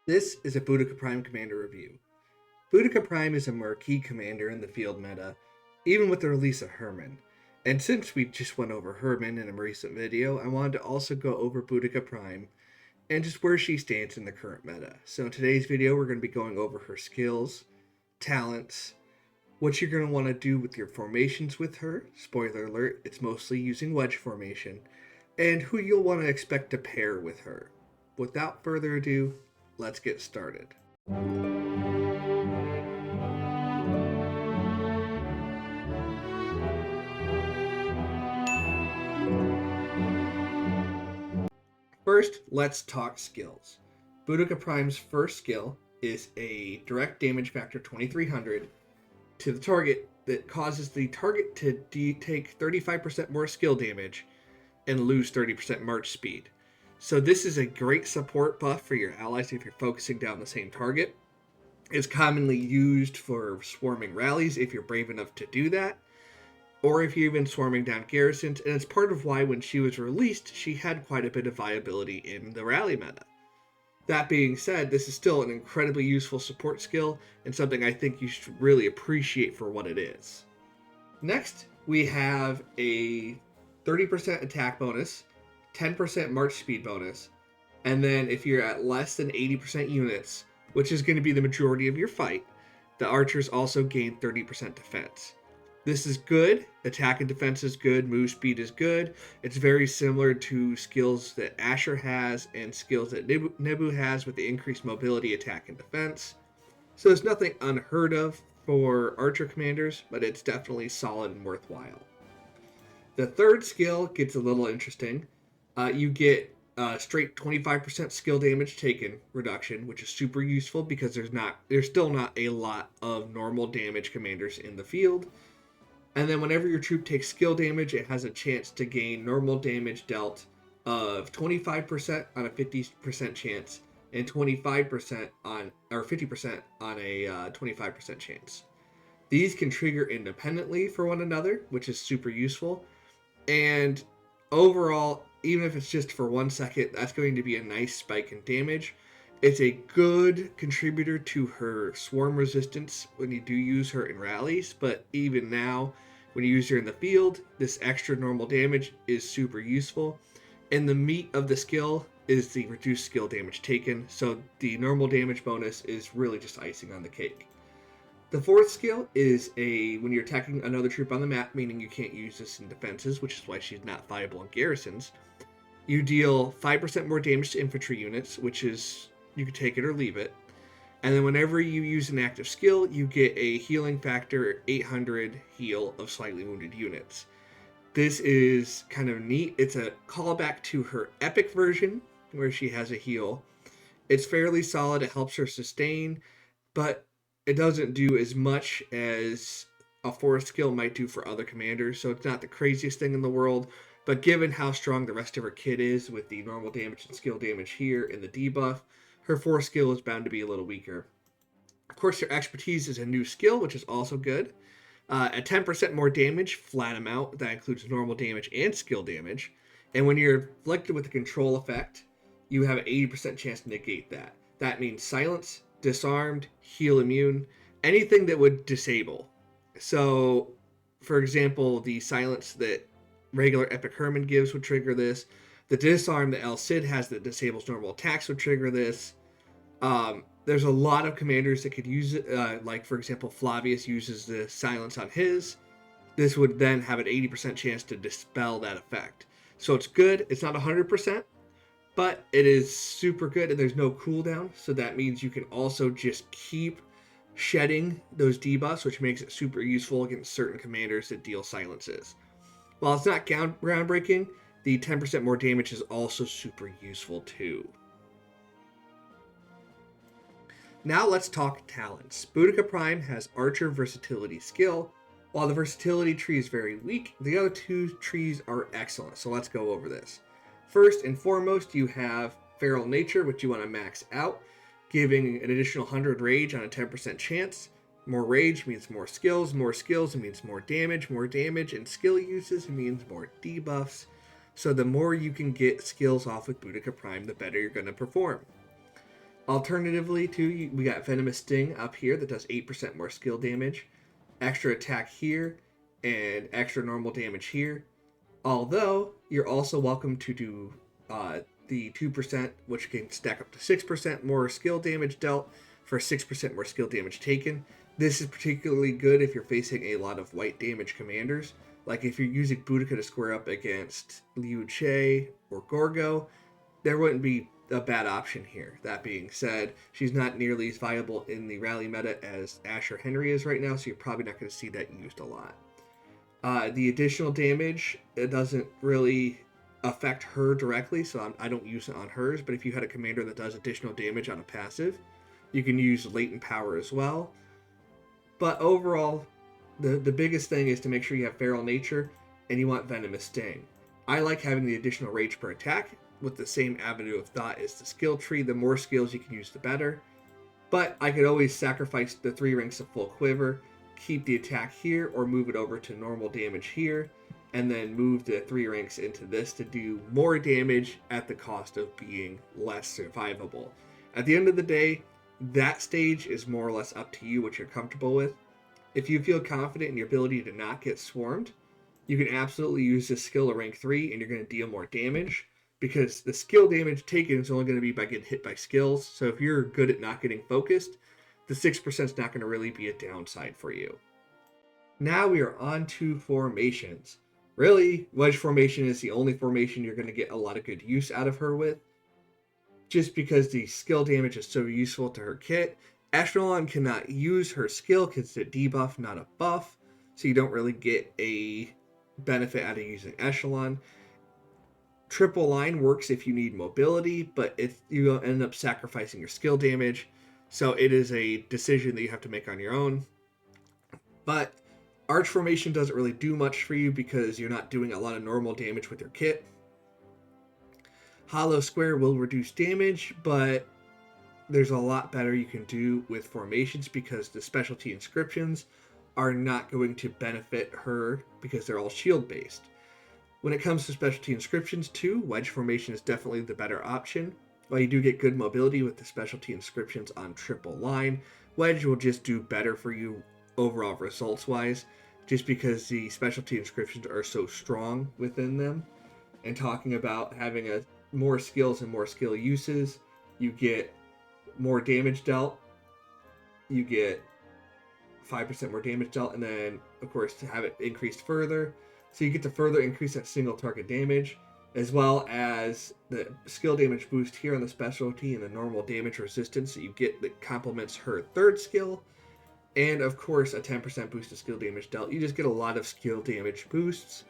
This is a Boudica Prime commander review. Boudica Prime is a marquee commander in the field meta, even with the release of Herman. And since we just went over Herman in a recent video, I wanted to also go over Boudica Prime and just where she stands in the current meta. So in today's video, we're going to be going over her skills, talents, what you're going to want to do with your formations with her. Spoiler alert, it's mostly using wedge formation. And who you'll want to expect to pair with her. Without further ado, let's get started. First, let's talk skills. Boudica Prime's first skill is a direct damage factor 2300 to the target that causes the target to take 35% more skill damage and lose 30% march speed. So this is a great support buff for your allies if you're focusing down the same target. It's commonly used for swarming rallies if you're brave enough to do that, or if you're even swarming down garrisons, and it's part of why when she was released, she had quite a bit of viability in the rally meta. That being said, this is still an incredibly useful support skill, and something I think you should really appreciate for what it is. Next, we have a 30% attack bonus, 10% march speed bonus, and then if you're at less than 80% units, which is going to be the majority of your fight, the archers also gain 30% defense. This is good. Attack and defense is good. Move speed is good. It's very similar to skills that Asher has and skills that Nebu has with the increased mobility, attack, and defense. So it's nothing unheard of for archer commanders, but it's definitely solid and worthwhile. The third skill gets a little interesting. You get straight 25% skill damage taken reduction, which is super useful because there's still not a lot of normal damage commanders in the field. And then whenever your troop takes skill damage, it has a chance to gain normal damage dealt of 25% on a 50% chance and 25% on, or 50% on a 25% chance. These can trigger independently for one another, which is super useful. And overall, even if it's just for 1 second, that's going to be a nice spike in damage. It's a good contributor to her swarm resistance when you do use her in rallies, but even now, when you use her in the field, this extra normal damage is super useful. And the meat of the skill is the reduced skill damage taken, so the normal damage bonus is really just icing on the cake. The fourth skill is when you're attacking another troop on the map, meaning you can't use this in defenses, which is why she's not viable in garrisons. You deal 5% more damage to infantry units, which is, you can take it or leave it. And then whenever you use an active skill, you get a healing factor 800 heal of slightly wounded units. This is kind of neat. It's a callback to her epic version, where she has a heal. It's fairly solid, it helps her sustain, but it doesn't do as much as a fourth skill might do for other commanders, so it's not the craziest thing in the world. But given how strong the rest of her kit is with the normal damage and skill damage here and the debuff, her fourth skill is bound to be a little weaker. Of course, her expertise is a new skill, which is also good. At 10% more damage, flat amount, that includes normal damage and skill damage. And when you're afflicted with a control effect, you have an 80% chance to negate that. That means silence, disarmed, heal immune, anything that would disable. So, for example, the silence that regular Epic Herman gives would trigger this. The disarm that El Cid has that disables normal attacks would trigger this. There's a lot of commanders that could use it, like for example Flavius uses the silence on his. This would then have an 80% chance to dispel that effect. So it's good. It's not 100%, but it is super good, and there's no cooldown, so that means you can also just keep shedding those debuffs, which makes it super useful against certain commanders that deal silences. While it's not groundbreaking, the 10% more damage is also super useful too. Now let's talk talents. Boudica Prime has Archer Versatility skill. While the versatility tree is very weak, the other two trees are excellent, so let's go over this. First and foremost, you have Feral Nature, which you want to max out, giving an additional 100 rage on a 10% chance. More rage means more skills means more damage, and skill uses means more debuffs. So the more you can get skills off with Boudica Prime, the better you're going to perform. Alternatively, too, we got Venomous Sting up here that does 8% more skill damage, extra attack here, and extra normal damage here. Although, you're also welcome to do the 2%, which can stack up to 6% more skill damage dealt for 6% more skill damage taken. This is particularly good if you're facing a lot of white damage commanders. Like if you're using Boudica to square up against Liu Che or Gorgo, there wouldn't be a bad option here. That being said, she's not nearly as viable in the rally meta as Asher Henry is right now, so you're probably not going to see that used a lot. The additional damage, it doesn't really affect her directly, so I don't use it on hers, but if you had a commander that does additional damage on a passive, you can use latent power as well. But overall, the biggest thing is to make sure you have Feral Nature and you want Venomous Sting. I like having the additional rage per attack with the same avenue of thought as the skill tree. The more skills you can use, the better. But I could always sacrifice the 3 ranks of full quiver, keep the attack here, or move it over to normal damage here, and then move the 3 ranks into this to do more damage at the cost of being less survivable. At the end of the day, that stage is more or less up to you what you're comfortable with. If you feel confident in your ability to not get swarmed, you can absolutely use this skill at rank 3 and you're going to deal more damage, because the skill damage taken is only going to be by getting hit by skills. So if you're good at not getting focused, the 6% is not going to really be a downside for you. Now we are on to formations. Really, wedge formation is the only formation you're going to get a lot of good use out of her with, just because the skill damage is so useful to her kit. Echelon cannot use her skill because it's a debuff, not a buff, so you don't really get a benefit out of using Echelon. Triple line works if you need mobility, but if you end up sacrificing your skill damage, so it is a decision that you have to make on your own. But Arch formation doesn't really do much for you because you're not doing a lot of normal damage with your kit. Hollow Square will reduce damage, but there's a lot better you can do with formations because the specialty inscriptions are not going to benefit her because they're all shield based. When it comes to specialty inscriptions too, wedge formation is definitely the better option. While you do get good mobility with the specialty inscriptions on triple line, wedge will just do better for you overall results wise, just because the specialty inscriptions are so strong within them. And talking about having more skills and more skill uses, you get more damage dealt, you get 5% more damage dealt, and then of course to have it increased further, so you get to further increase that single target damage, as well as the skill damage boost here on the specialty and the normal damage resistance that you get that complements her third skill, and of course a 10% boost to skill damage dealt. You just get a lot of skill damage boosts,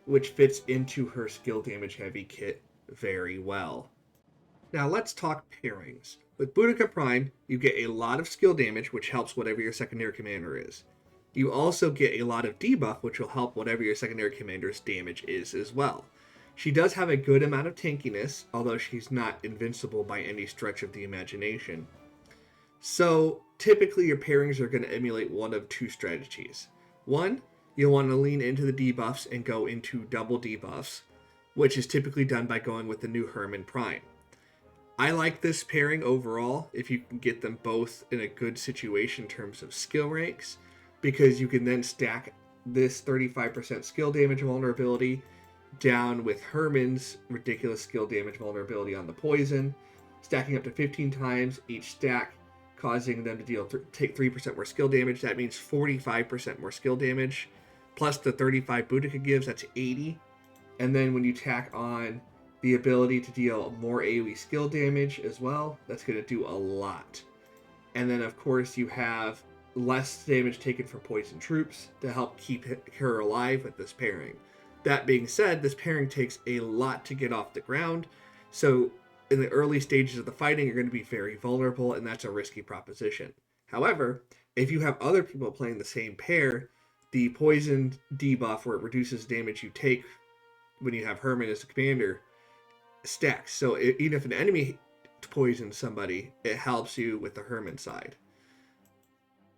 which fits into her skill damage heavy kit very well. Now let's talk pairings. With Boudica Prime, you get a lot of skill damage, which helps whatever your secondary commander is. You also get a lot of debuff, which will help whatever your secondary commander's damage is as well. She does have a good amount of tankiness, although she's not invincible by any stretch of the imagination. So typically your pairings are going to emulate one of two strategies. One, you'll want to lean into the debuffs and go into double debuffs, which is typically done by going with the new Herman Prime. I like this pairing overall if you can get them both in a good situation in terms of skill ranks, because you can then stack this 35% skill damage vulnerability down with Herman's ridiculous skill damage vulnerability on the poison, stacking up to 15 times each stack, causing them to take 3% more skill damage. That means 45% more skill damage, plus the 35 Boudica gives, that's 80. And then when you tack on the ability to deal more AoE skill damage as well, that's going to do a lot. And then of course you have less damage taken from poison troops to help keep her alive with this pairing. That being said, this pairing takes a lot to get off the ground, so in the early stages of the fighting you're going to be very vulnerable, and that's a risky proposition. However, if you have other people playing the same pair, the poison debuff, where it reduces damage you take when you have Herman as the commander, stacks. So even if an enemy poisons somebody, it helps you with the Herman side.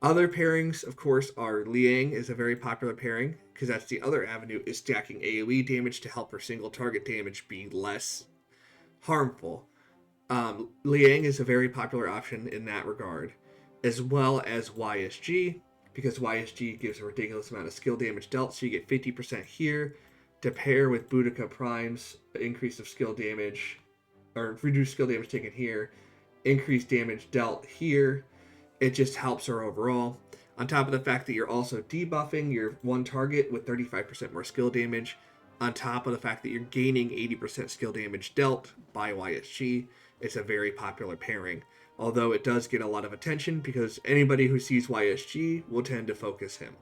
Other pairings, of course, are Liang is a very popular pairing, because that's the other avenue, is stacking AoE damage to help her single target damage be less harmful. Liang is a very popular option in that regard, as well as YSG, because YSG gives a ridiculous amount of skill damage dealt, so you get 50% here to pair with Boudica Prime's increase of skill damage, or reduced skill damage taken here, increased damage dealt here. It just helps her overall. On top of the fact that you're also debuffing your one target with 35% more skill damage, on top of the fact that you're gaining 80% skill damage dealt by YSG, it's a very popular pairing. Although it does get a lot of attention because anybody who sees YSG will tend to focus him.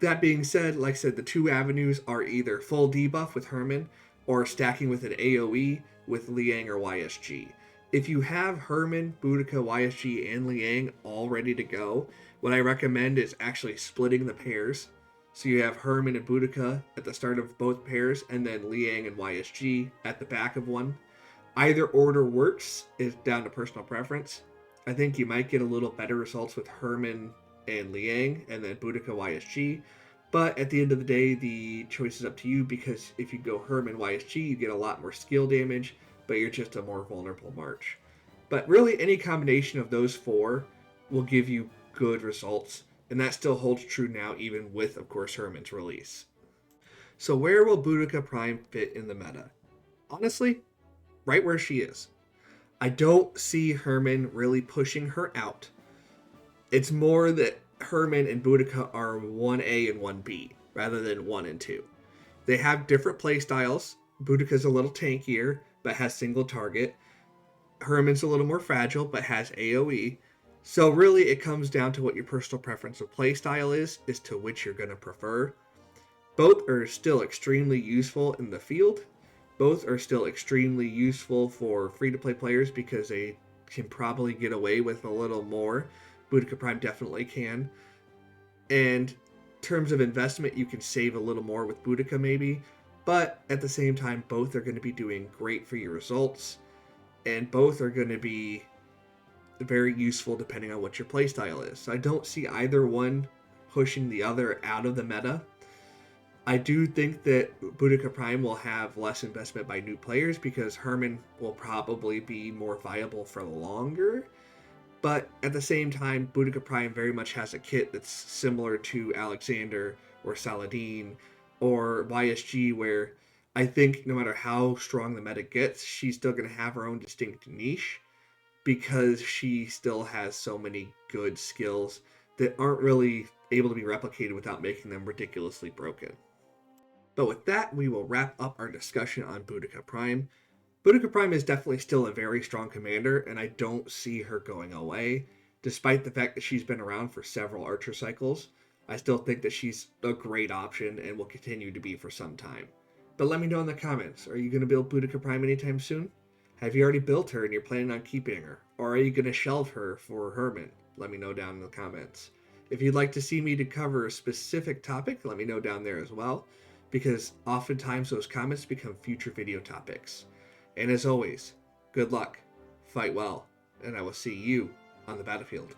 That being said, like I said, the two avenues are either full debuff with Herman or stacking with an AoE with Liang or YSG. If you have Herman, Boudica, YSG, and Liang all ready to go, what I recommend is actually splitting the pairs. So you have Herman and Boudica at the start of both pairs, and then Liang and YSG at the back of one. Either order works, is down to personal preference. I think you might get a little better results with Herman and Liang, and then Boudica, YSG. But at the end of the day, the choice is up to you, because if you go Herman, YSG, you get a lot more skill damage, but you're just a more vulnerable March. But really, any combination of those four will give you good results, and that still holds true now, even with, of course, Herman's release. So where will Boudica Prime fit in the meta? Honestly, right where she is. I don't see Herman really pushing her out. It's more that Herman and Boudica are 1A and 1B, rather than 1 and 2. They have different playstyles. Boudica's a little tankier, but has single target. Herman's a little more fragile, but has AoE. So really, it comes down to what your personal preference of playstyle is to which you're going to prefer. Both are still extremely useful in the field. Both are still extremely useful for free-to-play players because they can probably get away with a little more. Boudica Prime definitely can. And in terms of investment, you can save a little more with Boudica maybe. But at the same time, both are going to be doing great for your results. And both are going to be very useful depending on what your playstyle is. So I don't see either one pushing the other out of the meta. I do think that Boudica Prime will have less investment by new players because Herman will probably be more viable for longer. But at the same time, Boudica Prime very much has a kit that's similar to Alexander or Saladin or YSG, where I think no matter how strong the meta gets, she's still going to have her own distinct niche because she still has so many good skills that aren't really able to be replicated without making them ridiculously broken. But with that, we will wrap up our discussion on Boudica Prime. Boudica Prime is definitely still a very strong commander, and I don't see her going away. Despite the fact that she's been around for several Archer cycles, I still think that she's a great option and will continue to be for some time. But let me know in the comments, are you going to build Boudica Prime anytime soon? Have you already built her and you're planning on keeping her? Or are you going to shelve her for Herman? Let me know down in the comments. If you'd like to see me to cover a specific topic, let me know down there as well, because oftentimes those comments become future video topics. And as always, good luck, fight well, and I will see you on the battlefield.